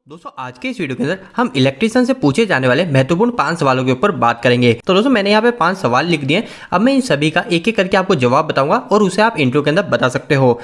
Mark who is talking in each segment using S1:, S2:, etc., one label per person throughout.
S1: दोस्तों आज के इस वीडियो के अंदर हम इलेक्ट्रिशियन से पूछे जाने वाले महत्वपूर्ण 5 सवालों के ऊपर बात करेंगे। तो दोस्तों मैंने यहाँ पे 5 सवाल लिख दिए। अब मैं इन सभी का एक एक करके आपको जवाब बताऊंगा और उसे आप इंट्रो के अंदर बता सकते हो।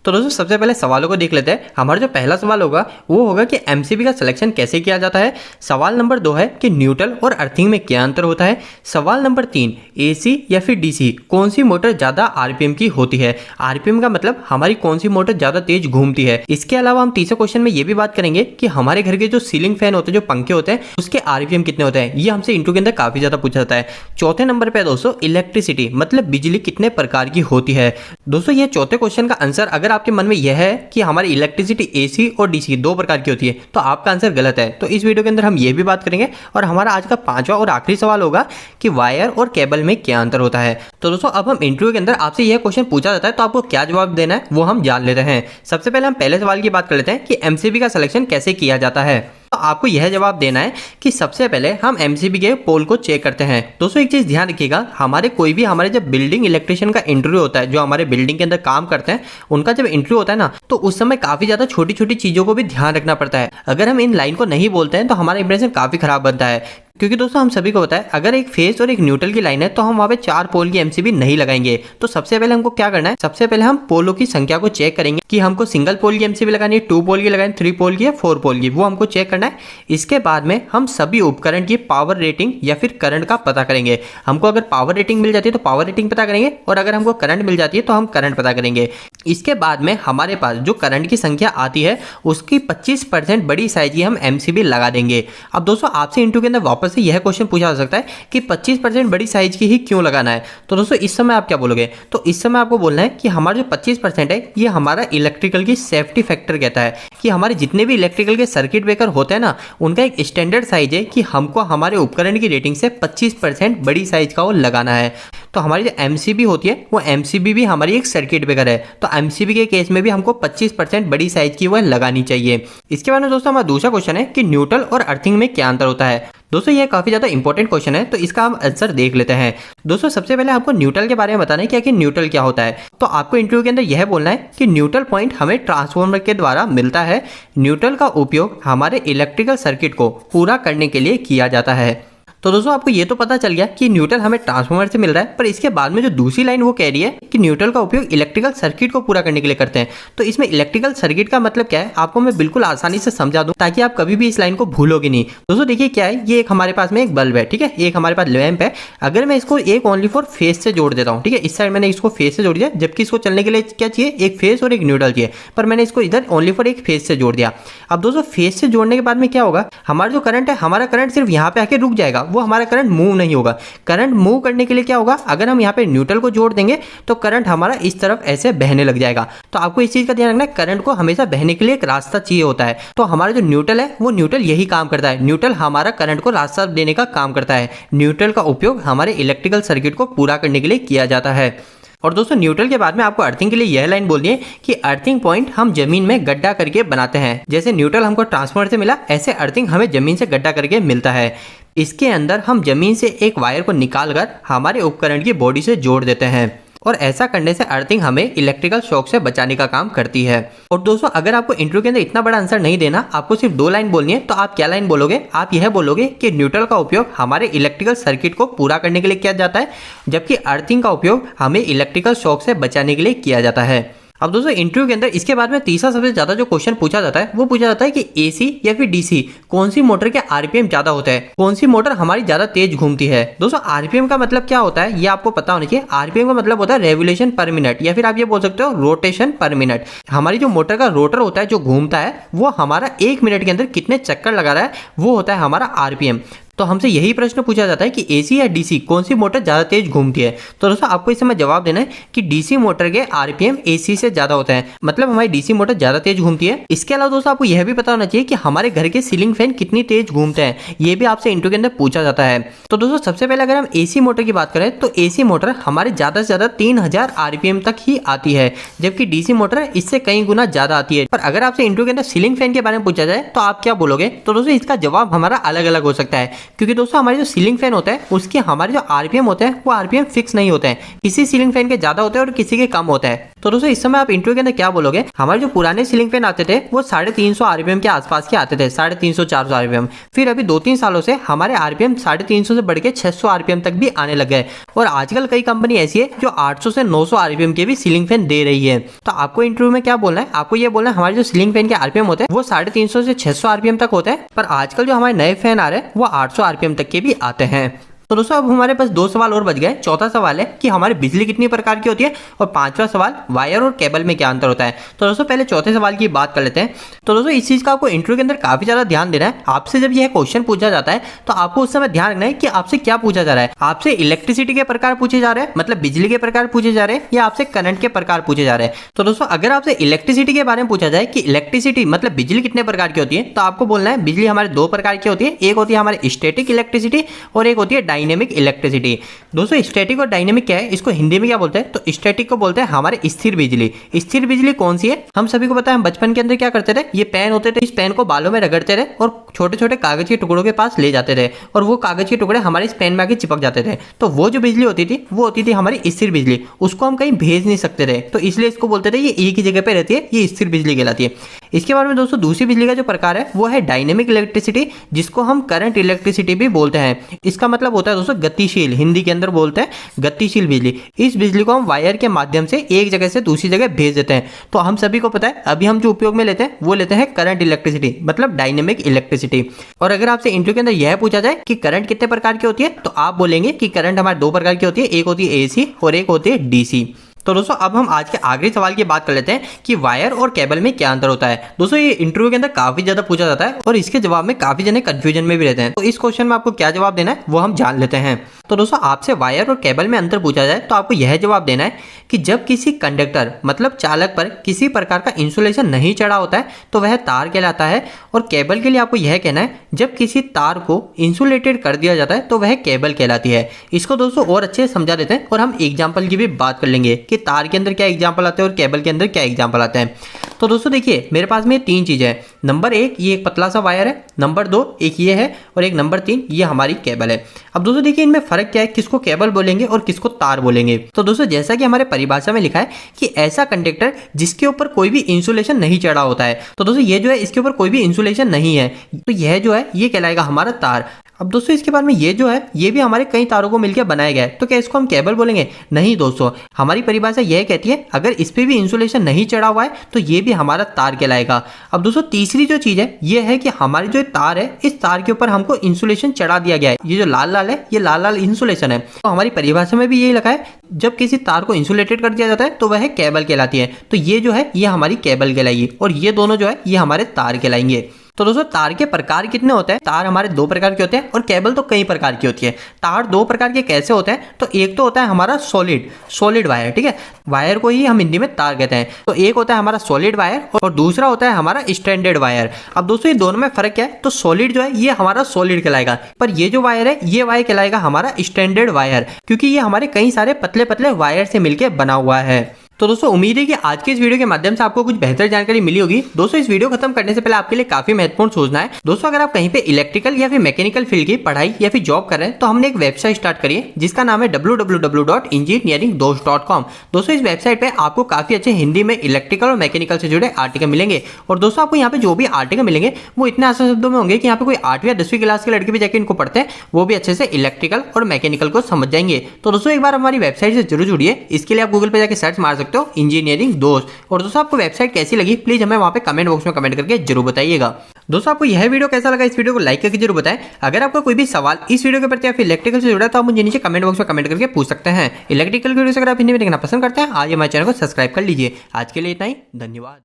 S1: तो दोस्तों सबसे पहले सवालों को देख लेते हैं। हमारा जो पहला सवाल होगा वो होगा कि एमसीबी का सिलेक्शन कैसे किया जाता है। सवाल नंबर 2 है कि न्यूट्रल और अर्थिंग में क्या अंतर होता है। सवाल नंबर 3 एसी या फिर डीसी कौन सी मोटर ज्यादा आरपीएम की होती है। आरपीएम का मतलब हमारी कौन सी मोटर ज्यादा तेज घूमती है। इसके अलावा हम तीसरे क्वेश्चन में ये भी बात करेंगे कि हमारे घर के जो सीलिंग फैन होते हैं, जो पंखे होते हैं, उसके आरपीएम कितने होते हैं। ये हमसे इंट्रो के अंदर काफी ज्यादा पूछा जाता है। चौथे नंबर पे दोस्तों इलेक्ट्रिसिटी मतलब बिजली कितने प्रकार की होती है। दोस्तों ये चौथे क्वेश्चन का आंसर अगर आपके मन में यह है कि हमारी इलेक्ट्रिसिटी एसी और डीसी दो प्रकार की होती है तो आपका आंसर गलत है। तो इस वीडियो के अंदर हम ये भी बात करेंगे। और हमारा आज का पांचवा और आखिरी सवाल होगा कि वायर और केबल में क्या अंतर होता है। तो दोस्तों अब हम इंटरव्यू के अंदर आपसे यह क्वेश्चन पूछा जाता है तो आपको क्या जवाब देना है वो हम जान लेते हैं। सबसे पहले हम पहले सवाल की बात कर लेते हैं कि एमसीबी का सिलेक्शन कैसे किया जाता है। तो आपको यह जवाब देना है कि सबसे पहले हम एमसीबी के पोल को चेक करते हैं। दोस्तों एक चीज ध्यान रखिएगा, हमारे जब बिल्डिंग इलेक्ट्रिशियन का इंटरव्यू होता है, जो हमारे बिल्डिंग के अंदर काम करते हैं उनका जब इंटरव्यू होता है ना, तो उस समय काफी ज्यादा छोटी छोटी चीजों को भी ध्यान रखना पड़ता है। अगर हम इन लाइन को नहीं बोलते हैं तो हमारा इंप्रेशन काफी खराब बनता है। क्योंकि दोस्तों हम सभी को पता है अगर एक फेस और एक न्यूट्रल की लाइन है तो हम वहां पे 4 पोल की एमसीबी नहीं लगाएंगे। तो सबसे पहले हमको क्या करना है, सबसे पहले हम पोलों की संख्या को चेक करेंगे कि हमको सिंगल पोल की एमसीबी लगानी है, 2 पोल की लगानी, 3 पोल की या 4 पोल की, वो हमको चेक करना है। इसके बाद में हम सभी उपकरण की पावर रेटिंग या फिर करंट का पता करेंगे। हमको अगर पावर रेटिंग मिल जाती है तो पावर रेटिंग पता करेंगे और अगर हमको करंट मिल जाती है तो हम करंट पता करेंगे। इसके बाद में हमारे पास जो करंट की संख्या आती है उसकी 25% बड़ी साइज की हम एमसीबी लगा देंगे। अब दोस्तों आपसे इंटरव्यू के अंदर वापस से यह क्वेश्चन पूछा जा सकता है कि 25% बड़ी साइज की ही क्यों लगाना है। तो दोस्तों इस समय आप क्या बोलोगे, तो इस समय आपको बोलना है कि हमारा जो 25% है ये हमारा इलेक्ट्रिकल की सेफ्टी फैक्टर कहता है कि हमारे जितने भी इलेक्ट्रिकल के सर्किट ब्रेकर होते हैं ना, उनका एक स्टैंडर्ड साइज है कि हमको हमारे उपकरण की रेटिंग से 25% बड़ी साइज का वो लगाना है। तो हमारी जो एमसीबी होती है वो एमसीबी भी हमारी एक सर्किट ब्रेकर है। तो एमसीबी के केस में भी हमको 25% बड़ी साइज की वो लगानी चाहिए। इसके बाद में दोस्तों हमारा दूसरा क्वेश्चन है कि न्यूट्रल और अर्थिंग में क्या अंतर होता है। दोस्तों ये काफी ज्यादा इंपॉर्टेंट क्वेश्चन है तो इसका हम आंसर देख लेते हैं। दोस्तों सबसे पहले आपको न्यूट्रल के बारे में बताना है कि आखिर न्यूट्रल क्या होता है। तो आपको इंटरव्यू के अंदर यह बोलना है कि न्यूट्रल पॉइंट हमें ट्रांसफार्मर के द्वारा मिलता है। न्यूट्रल का उपयोग हमारे इलेक्ट्रिकल सर्किट को पूरा करने के लिए किया जाता है। तो दोस्तों आपको ये तो पता चल गया कि न्यूट्रल हमें ट्रांसफार्मर से मिल रहा है, पर इसके बाद में जो दूसरी लाइन वो कह रही है कि न्यूट्रल का उपयोग इलेक्ट्रिकल सर्किट को पूरा करने के लिए करते हैं। तो इसमें इलेक्ट्रिकल सर्किट का मतलब क्या है आपको मैं बिल्कुल आसानी से समझा दूं ताकि आप कभी भी इस लाइन को भूलोगे नहीं। दोस्तों देखिए क्या है, ये एक हमारे पास में एक बल्ब है, ठीक है, एक हमारे पास लैंप है। अगर मैं इसको एक ओनली फॉर फेस से जोड़ देता हूँ, ठीक है, इस साइड मैंने इसको फेस से जोड़ दिया, जबकि इसको चलने के लिए क्या चाहिए, एक फेस और एक न्यूट्रल चाहिए, पर मैंने इसको इधर ओनली फॉर एक फेस से जोड़ दिया। अब दोस्तों फेस से जोड़ने के बाद में क्या होगा, हमारा जो करंट है, हमारा करंट सिर्फ यहाँ पे आके रुक जाएगा, वो हमारा करंट मूव नहीं होगा। करंट मूव करने के लिए क्या होगा, अगर हम यहाँ पे न्यूट्रल को जोड़ देंगे तो करंट हमारा इस तरफ ऐसे बहने लग जाएगा। तो आपको इस चीज का ध्यान रखना है, करंट को हमेशा बहने के लिए एक रास्ता चाहिए होता है। तो हमारा जो न्यूट्रल है वो न्यूट्रल यही काम करता है। न्यूट्रल हमारा करंट को रास्ता देने का काम करता है। न्यूट्रल का उपयोग हमारे इलेक्ट्रिकल सर्किट को पूरा करने के लिए किया जाता है। और दोस्तों न्यूट्रल के बाद में आपको अर्थिंग के लिए यह लाइन बोलनी है कि अर्थिंग पॉइंट हम जमीन में गड्ढा करके बनाते हैं। जैसे न्यूट्रल हमको ट्रांसफार्मर से मिला, ऐसे अर्थिंग हमें जमीन से गड्ढा करके मिलता है। इसके अंदर हम जमीन से एक वायर को निकालकर हमारे उपकरण की बॉडी से जोड़ देते हैं और ऐसा करने से अर्थिंग हमें इलेक्ट्रिकल शॉक से बचाने का काम करती है। और दोस्तों अगर आपको इंटरव्यू के अंदर इतना बड़ा आंसर नहीं देना, आपको सिर्फ 2 लाइन बोलनी है, तो आप क्या लाइन बोलोगे, आप यह बोलोगे कि न्यूट्रल का उपयोग हमारे इलेक्ट्रिकल सर्किट को पूरा करने के लिए किया जाता है, जबकि अर्थिंग का उपयोग हमें इलेक्ट्रिकल शॉक से बचाने के लिए किया जाता है। अब दोस्तों इंटरव्यू के अंदर इसके बाद में तीसरा सबसे ज्यादा जो क्वेश्चन पूछा जाता है वो पूछा जाता है कि एसी या फिर डीसी कौन सी मोटर के आरपीएम ज्यादा होता है, कौन सी मोटर हमारी ज्यादा तेज घूमती है। दोस्तों आरपीएम का मतलब क्या होता है ये आपको पता होना चाहिए। आरपीएम का मतलब होता है रेवोल्यूशन पर मिनट, या फिर आप ये बोल सकते हो रोटेशन पर मिनट। हमारी जो मोटर का रोटर होता है जो घूमता है वो हमारा 1 मिनट के अंदर कितने चक्कर लगा रहा है वो होता है हमारा आरपीएम। तो हमसे यही प्रश्न पूछा जाता है कि एसी या डीसी कौन सी मोटर ज्यादा तेज घूमती है। तो दोस्तों आपको इस समय जवाब देना है कि डीसी मोटर के आरपीएम एसी से ज्यादा होते हैं, मतलब हमारी डीसी मोटर ज्यादा तेज घूमती है। इसके अलावा दोस्तों आपको यह भी पता होना चाहिए कि हमारे घर के सीलिंग फैन कितनी तेज घूमते हैं, ये भी आपसे इंटरव्यू के अंदर पूछा जाता है। तो दोस्तों सबसे पहले अगर हम एसी मोटर की बात करें तो एसी मोटर हमारे ज्यादा से ज्यादा 3000 आरपीएम तक ही आती है, जबकि डीसी मोटर इससे कई गुना ज्यादा आती है। पर अगर आपसे इंटरव्यू के अंदर सीलिंग फैन के बारे में पूछा जाए तो आप क्या बोलोगे, तो दोस्तों इसका जवाब हमारा अलग अलग हो सकता है, क्योंकि दोस्तों हमारे जो सीलिंग फैन होता है उसके हमारे जो आरपीएम होते हैं वो आरपीएम फिक्स नहीं होते हैं। किसी सीलिंग फैन के ज्यादा होते हैं और किसी के कम होते हैं। तो दोस्तों इस समय आप इंटरव्यू के अंदर क्या बोलोगे, हमारे जो पुराने सीलिंग फैन आते थे वो 350 आरपीएम के आसपास के आते थे, 350 400 आरपीएम। फिर अभी 2-3 सालों से हमारे आरपीएम 350 से बढ़ के 600 आरपीएम तक भी आने लग गए। और आजकल कई कंपनी ऐसी है जो 800 से 900 आरपीएम के भी सीलिंग फैन दे रही है। तो आपको इंटरव्यू में क्या बोलना है, आपको ये बोलना है हमारे जो सीलिंग फैन के आरपीएम होते हैं वो 350 से 600 आरपीएम तक होते हैं, पर आजकल जो हमारे नए फैन आ रहे हैं वो 800 आरपीएम तक के भी आते हैं। तो दोस्तों अब हमारे पास 2 सवाल और बच गए। चौथा सवाल है कि हमारी बिजली कितनी प्रकार की होती है, और 5वां सवाल वायर और केबल में क्या अंतर होता है। तो दोस्तों पहले चौथे सवाल की बात कर लेते हैं। तो दोस्तों इस चीज का आपको इंटरव्यू के अंदर काफी ज्यादा ध्यान देना है। आपसे जब यह क्वेश्चन पूछा जाता है तो आपको उस समय ध्यान रखना है कि आपसे क्या पूछा जा रहा है। आपसे इलेक्ट्रिसिटी के प्रकार पूछे जा रहे हैं, मतलब बिजली के प्रकार पूछे जा रहे हैं, या आपसे करंट के प्रकार पूछे जा रहे हैं। तो दोस्तों अगर आपसे इलेक्ट्रिसिटी के बारे में पूछा जाए कि इलेक्ट्रिसिटी मतलब बिजली कितने प्रकार की होती है, तो आपको बोलना है बिजली हमारे 2 प्रकार की होती है। एक होती है हमारी स्टैटिक इलेक्ट्रिसिटी और एक होती है डायनेमिक इलेक्ट्रिसिटी। दोस्तों स्टैटिक और डायनेमिक क्या है, इसको हिंदी में क्या बोलते हैं, तो स्टैटिक को बोलते हैं हमारे स्थिर बिजली। स्थिर बिजली कौन सी है, हम सभी को पता है। हम बचपन के अंदर क्या करते थे, ये पेन होते थे, इस पेन को बालों में रगड़ते रहे और छोटे छोटे कागज के टुकड़ों के पास ले जाते थे, और वो कागज के टुकड़े हमारे इस पेन में आके चिपक जाते थे। तो वो जो बिजली होती थी वो होती थी हमारी स्थिर बिजली, उसको हम कहीं भेज नहीं सकते थे, तो इसलिए इसको बोलते थे ये एक ही जगह पे रहती है, ये स्थिर बिजली कहलाती है। इसके बारे में दोस्तों दूसरी बिजली का जो प्रकार है वो है डायनेमिक इलेक्ट्रिसिटी, जिसको हम करंट इलेक्ट्रिसिटी भी बोलते हैं। इसका मतलब होता है दोस्तों गतिशील, हिंदी के अंदर बोलते हैं गतिशील बिजली। इस बिजली को हम वायर के माध्यम से एक जगह से दूसरी जगह भेज देते हैं। तो हम सभी को पता है अभी हम जो उपयोग में लेते हैं वो लेते हैं करंट इलेक्ट्रिसिटी, मतलब डायनेमिक इलेक्ट्रिसिटी। और अगर आपसे इंटरव्यू के अंदर यह पूछा जाए कि करंट कितने प्रकार की होती है, तो आप बोलेंगे कि करंट हमारे 2 प्रकार की होती है, एक होती है एसी और एक होती है डीसी। तो दोस्तों अब हम आज के आखिरी सवाल की बात कर लेते हैं कि वायर और केबल में क्या अंतर होता है। दोस्तों ये इंटरव्यू के अंदर काफी ज्यादा पूछा जाता है और इसके जवाब में काफी जने कंफ्यूजन में भी रहते हैं। तो इस क्वेश्चन में आपको क्या जवाब देना है वो हम जान लेते हैं। तो दोस्तों आपसे वायर और केबल में अंतर पूछा जाए तो आपको यह जवाब देना है कि जब किसी कंडक्टर मतलब चालक पर किसी प्रकार का इंसुलेशन नहीं चढ़ा होता है तो वह तार कहलाता है, और केबल के लिए आपको यह कहना है जब किसी तार को इंसुलेटेड कर दिया जाता है तो वह केबल कहलाती है। इसको दोस्तों और अच्छे से समझा देते हैं और हम एग्जाम्पल की भी बात कर लेंगे कि तार के अंदर क्या एग्जाम्पल आते हैं और केबल के अंदर क्या एग्जाम्पल आते हैं। तो दोस्तों देखिए मेरे पास में 3 चीजें हैं। नंबर 1 ये एक पतला सा वायर है, नंबर 2 एक ये है, और एक नंबर 3 ये हमारी केबल है। अब दोस्तों देखिए इनमें फर्क क्या है, किसको केबल बोलेंगे और किसको तार बोलेंगे। तो दोस्तों जैसा कि हमारे परिभाषा में लिखा है कि ऐसा कंडक्टर जिसके ऊपर कोई भी इंसुलेशन नहीं चढ़ा होता है। तो दोस्तों ये जो है इसके ऊपर कोई भी इंसुलेशन नहीं है, तो यह जो है ये कहलाएगा हमारा तार। अब दोस्तों इसके बाद में ये जो है ये भी हमारे कई तारों को मिलकर बनाया गया है, तो क्या इसको हम केबल बोलेंगे? नहीं दोस्तों, हमारी परिभाषा यह कहती है अगर इस पे भी इंसुलेशन नहीं चढ़ा हुआ है तो ये भी हमारा तार कहलाएगा। अब दोस्तों तीसरी जो चीज है ये है कि हमारी जो तार है इस तार के ऊपर हमको इंसुलेशन चढ़ा दिया गया है। ये जो लाल लाल है ये लाल लाल इंसुलेशन है। तो हमारी परिभाषा में भी यही लिखा है जब किसी तार को इंसुलेटेड कर दिया जाता है तो वह केबल कहलाती है। तो ये जो है ये हमारी केबल कहलाएगी और ये दोनों जो है ये हमारे तार कहलाएंगे। तो दोस्तों तार के प्रकार कितने होते हैं? तार हमारे 2 प्रकार के होते हैं और केबल तो कई प्रकार की होती है। तार 2 प्रकार के कैसे होते हैं? तो एक तो होता है हमारा सॉलिड वायर, ठीक है, वायर को ही हम हिंदी में तार कहते हैं। तो एक होता है हमारा सॉलिड वायर और दूसरा होता है हमारा स्ट्रैंडेड वायर। अब दोस्तों ये दोनों में फर्क क्या है? तो सॉलिड जो है ये हमारा सॉलिड कहलाएगा, पर ये जो वायर है ये वायर कहलाएगा हमारा स्ट्रैंडेड वायर, क्योंकि ये हमारे कई सारे पतले पतले वायर से मिलकर बना हुआ है। तो दोस्तों उम्मीद है कि आज के इस वीडियो के माध्यम से आपको कुछ बेहतर जानकारी मिली होगी। दोस्तों इस वीडियो खत्म करने से पहले आपके लिए काफी महत्वपूर्ण सोचना है। दोस्तों अगर आप कहीं पे इलेक्ट्रिकल या फिर मैकेनिकल फील्ड की पढ़ाई या फिर जॉब कर रहे हैं तो हमने एक वेबसाइट स्टार्ट करी है जिसका नाम है www.engineeringdost.com। दोस्तों इस वेबसाइट पे आपको काफी अच्छे हिंदी में इलेक्ट्रिकल और मैकेनिकल से जुड़े आर्टिकल मिलेंगे। और दोस्तों आपको यहाँ पे जो भी आर्टिकल मिलेंगे वो इतने आसान शब्दों में होंगे कि यहाँ पे कोई 8वीं या 10वीं क्लास के लड़के भी जाकर इनको पढ़ते हैं वो भी अच्छे से इलेक्ट्रिकल और मैकेनिकल को समझ जाएंगे। तो दोस्तों एक बार हमारी वेबसाइट से जरूर जुड़िए। इसके लिए आप गूगल पे जाकर सर्च मार सकते हो इंजीनियरिंग दोस्त। और दोस्तों आपको वेबसाइट कैसी लगी प्लीज हमें वहां पे कमेंट बॉक्स में कमेंट करके जरूर बताइएगा। दोस्तों आपको यह वीडियो कैसा लगा, इस वीडियो को लाइक करके जरूर बताएं। अगर आपका कोई भी सवाल इस वीडियो के प्रति या फिर इलेक्ट्रिकल से जुड़ा तो आप मुझे नीचे कमेंट बॉक्स में कमेंट करके पूछ सकते हैं। इलेक्ट्रिकल वीडियो अगर आप हिंदी में देखना पसंद करते हैं आज हमारे चैनल को सब्सक्राइब कर लीजिए। आज के लिए इतना ही, धन्यवाद।